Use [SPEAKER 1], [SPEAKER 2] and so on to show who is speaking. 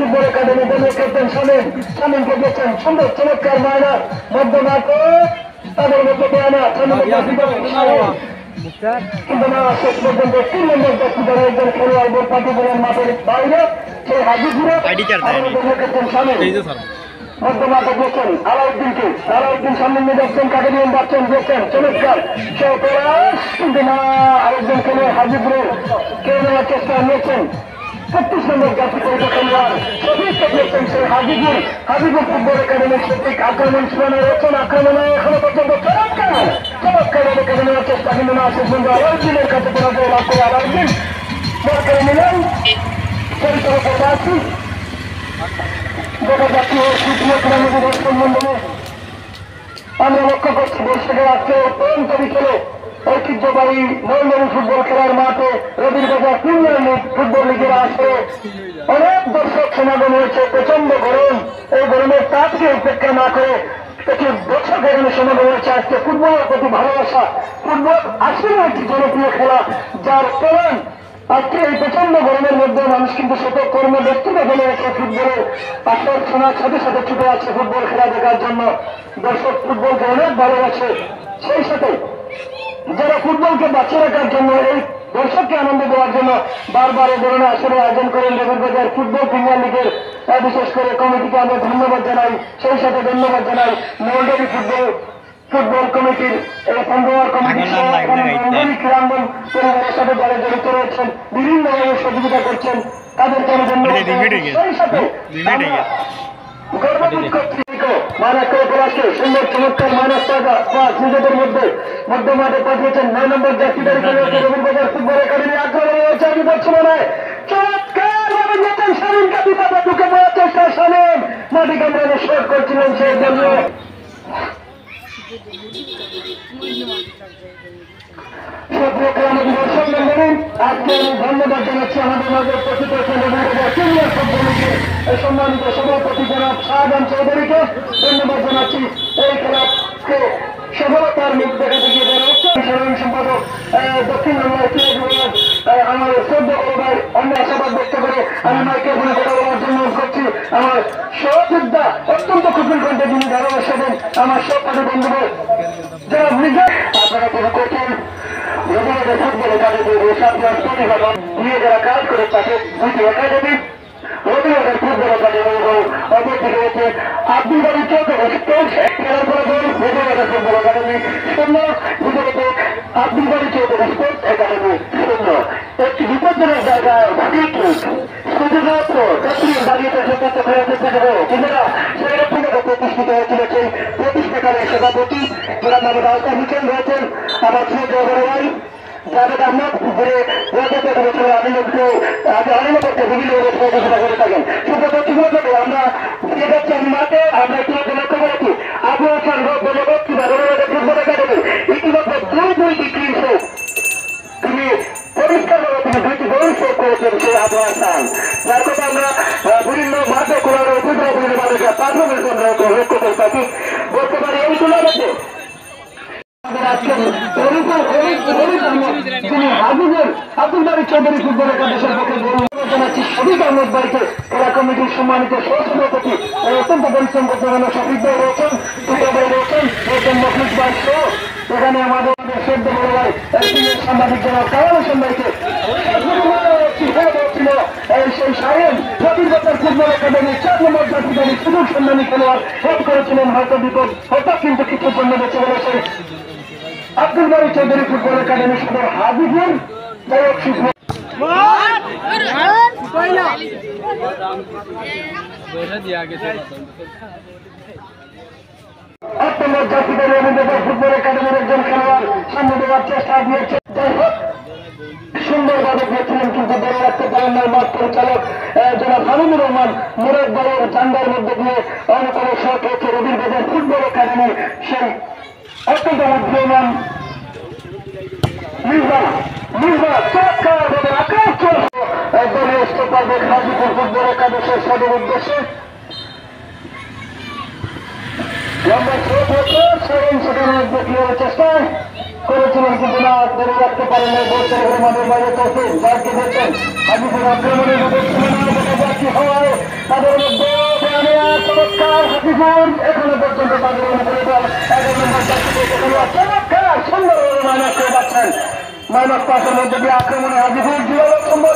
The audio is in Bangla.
[SPEAKER 1] ফুটবল একাডেমি দলের ক্যাপ্টেন শামীমকে দিয়েছেন সুন্দর চমৎকার মাইনার মধ্যমাঠে তাদের মধ্যে দেয়ানা কিন্তু না শেষ পর্যন্ত 3 নম্বর ব্যক্তিদের একজন খেলোয়াড় বল পাঠিয়ে দিলেন মাঠের বাইরে সেই হাজিপুরে দলের ক্যাপ্টেন শামীম মধ্যমাঠে দিয়েছেন আলাউদ্দিন সামনে নিয়ে যাচ্ছেন কাকে নিয়ে যাচ্ছেন চমৎকার কিন্তু না আরেকজন খেলোয়াড় হাজিপুরের কেউ নেওয়ার চেষ্টা নিয়েছেন 36 নম্বর জাতীয় খেলোয়াড় দিয়েছেন সেই হাজিপুর ফুটবল একাডেমির সঠিক আক্রমণ শুরু রয়েছেন আক্রমণে এখনো পর্যন্ত চমৎকার কেড়ে নেওয়ার চেষ্টা কিন্তু না শেষ পর্যন্ত আলাউদ্দিনের কাছে পরাজয় লাভ করে আলাউদ্দিন বল কেড়ে নিলেন পরিচালক আছি আমরা লক্ষ্য করছি দর্শকের আজকে অত্যন্ত বিকেলে ঐতিহ্যবাহী নৈনবী ফুটবল খেলার মাঠে রবির বাজার প্রিমিয়ার লিগ ফুটবল লিগের আসরে অনেক দর্শক সমাগম হয়েছে প্রচন্ড গরম এই গরমের তাপকে উপেক্ষা না করে প্রচুর দর্শক এখানে সমাগম হয়েছে আজকে ফুটবলের প্রতি ভালোবাসা ফুটবল আসলে একটি জনপ্রিয় খেলা যার প্রমাণ আজকে এই প্রচন্ড গরমের মধ্যে মানুষ কিন্তু শত কর্মে ব্যক্তিগত বলে রেখে ফুটবলের আসর শোনার সাথে সাথে ছুটে আছে ফুটবল খেলা দেখার জন্য দর্শক ফুটবলকে অনেক ভালোবাসে সেই সাথে যারা ফুটবলকে বাঁচিয়ে রাখার জন্য এই দর্শককে আনন্দ দেওয়ার জন্য বারবার এই ধরনের আসরে আয়োজন করেন রবিবাজার ফুটবল প্রিমিয়ার লিগের বিশেষ করে কমিটিকে আমরা ধন্যবাদ জানাই সেই সাথে ধন্যবাদ জানাই নলডাবি ফুটবল কমিটির এই ফন্ডোয়ার কমিটির ক্রীড়াঙ্গন পরিবারের সাথে যারা জড়িত রয়েছেন বিভিন্নভাবে সহযোগিতা করছেন তাদেরকে আমি ধন্যবাদ সেই সাথে সুন্দর চমৎকার মাইনাস পাঁচ নিজেদের মধ্যে মধ্যমাঠে পাঠিয়েছেন 9 নম্বর জাতীয় রবিবাজার ফুটবল একাডেমি আক্রমণে রয়েছে আমি বলছি মনে হয় চমৎকার ভাবে যেতেন শামীমকে বিপদে ঢুকে পড়ার চেষ্টা শামীম মাটি কামড়ানো শট করছিলেন সেই জন্য আজকে আমি ধন্যবাদ জানাচ্ছি আমাদের মাঝে উপস্থিত হয়েছেন সিনিয়র ফুটবল লিগের সম্মানিত সভাপতি জনাব শাহজাহান চৌধুরীকে ধন্যবাদ জানাচ্ছি এই খেলাকে সফলতার মুখ দেখাতে গিয়ে সাধারণ সম্পাদক দক্ষিণ বাংলার আমার শ্রদ্ধা ভাই অন্য আশাবাদ ব্যক্ত করে আমি মাইকে এখানে কথা বলার জন্য করছি আমার সহযোদ্ধা অত্যন্ত কঠিন কণ্ঠে যিনি ভালোবাসা দেন আমার সহপাঠী বন্ধুদের যারা নিজের আপনারা শুরু করছেন রবীন্দ্র ফুটবল একাডেমি নিয়ে যারা কাজ করে তাকে দুটি একাডেমি রবীন্দ্র ফুটবল একাডেমি এবং অপরদিকে রয়েছে আব্দুল বাড়ি চৌধুরী খেলার ফলাফল রবীন্দ্র ফুটবল একাডেমি 0 দ্বিতীয়ত আব্দুল বাড়ি চৌধুরী স্পোর্টস একাডেমি 0 একটি বিপজ্জনক জায়গায় শুধুমাত্র দাঁড়িয়েছে সত্যত্ব ফেরার চেষ্টা করবো কিন্তু না সেখানে পুনরায় প্রতিষ্ঠিত হয়েছিল সেই প্রতিষ্ঠাকারের সভাপতি যারা নামে রাস্তা হুসেন রয়েছেন আমার ছোট ভাই জাভেদ আহমদ ঘুরে আলিম করতে বিভিন্ন সহযোগিতা করে থাকেন সুপ্রতিভাবে আমরা ফিরে যাচ্ছি আমি মাঠে আমরা ইতিমধ্যে লক্ষ্য করেছি আবু হাসান বলবৎ কিংবা রবীন্দ্র ফুটবল একাডেমি ইতিমধ্যে দুইটি ক্লিন শট তিনি পরিষ্কারভাবে তিনি 2টি গোল শট করেছেন সেই আবু হাসান যার কথা আমরা বিভিন্ন মাঠে কোলার উপদ্রবীর মানুষরা পারফরমেন্স লক্ষ্য করে থাকি বলতে পারি এইগুলোর মধ্যে আব্দুল বাড়ি চৌধুরী ফুটবল একাদশের পক্ষে জানাচ্ছি শফিক আহমদ বাড়িতে খেলা কমিটির সম্মানিত সহসভাপতি অত্যন্ত পরিশ্রম করতে হলো শফিক ভাই রয়েছেন টুকা ভাই রয়েছেন মখলুক ভাই সহ এখানে আমাদের শ্রদ্ধা বড় ভাই সাংবাদিক জনাব কালাম হোসেন ভাইকে সেই সাহেব রবীন্দ্র ফুটবল একাডেমি 4 নম্বর জাতীয় সুযোগ সম্মানী খেলোয়াড় হেড করেছিলেন হয়তো বিপদ হঠাৎ কিন্তু কিছু জন্য বেঁচে গেছে আব্দুল বাড়ি চৌধুরী ফুটবল একাডেমি সদর হাজিপুর যাই হোক ফুটবল একাডেমির একজন খেলোয়াড় সামনে দেওয়ার চেষ্টা দিয়েছে যাই হোক সুন্দরভাবে দিয়েছিলেন কিন্তু ধরে রাখতে পারেন না মাঠ পরিচালক জনাব হামিদুর রহমান মুরাদ দলের ঠান্ডার মধ্যে দিয়ে অনেকগুলো শট হয়েছে রবীন্দ্র ফুটবল একাডেমির সেই অত্যন্ত উদ্যমান দলীয় স্তর হাজিপুর ফুটবল একাদশের সদর উদ্দেশ্যে লম্বা শট হচ্ছে সেকেন্ড সেকেন্ডের চেষ্টায় করেছিলেন কিন্তু না ধরে রাখতে পারেন মাঠের বাইরে তরফে যাকে দেখছেন হাজিপুর আক্রমণের মধ্যে হওয়ায় তাদের মধ্যে চমৎকার হাতিপুর এখনো পর্যন্ত তাদের অনুকূলে দল 11 নম্বর জাতীয় চমৎকার সুন্দরভাবে মাইনাস করে যাচ্ছেন। মাইনাস পাসের মধ্যে দিয়ে আক্রমণে হাজিপুর জীবন সম্ভব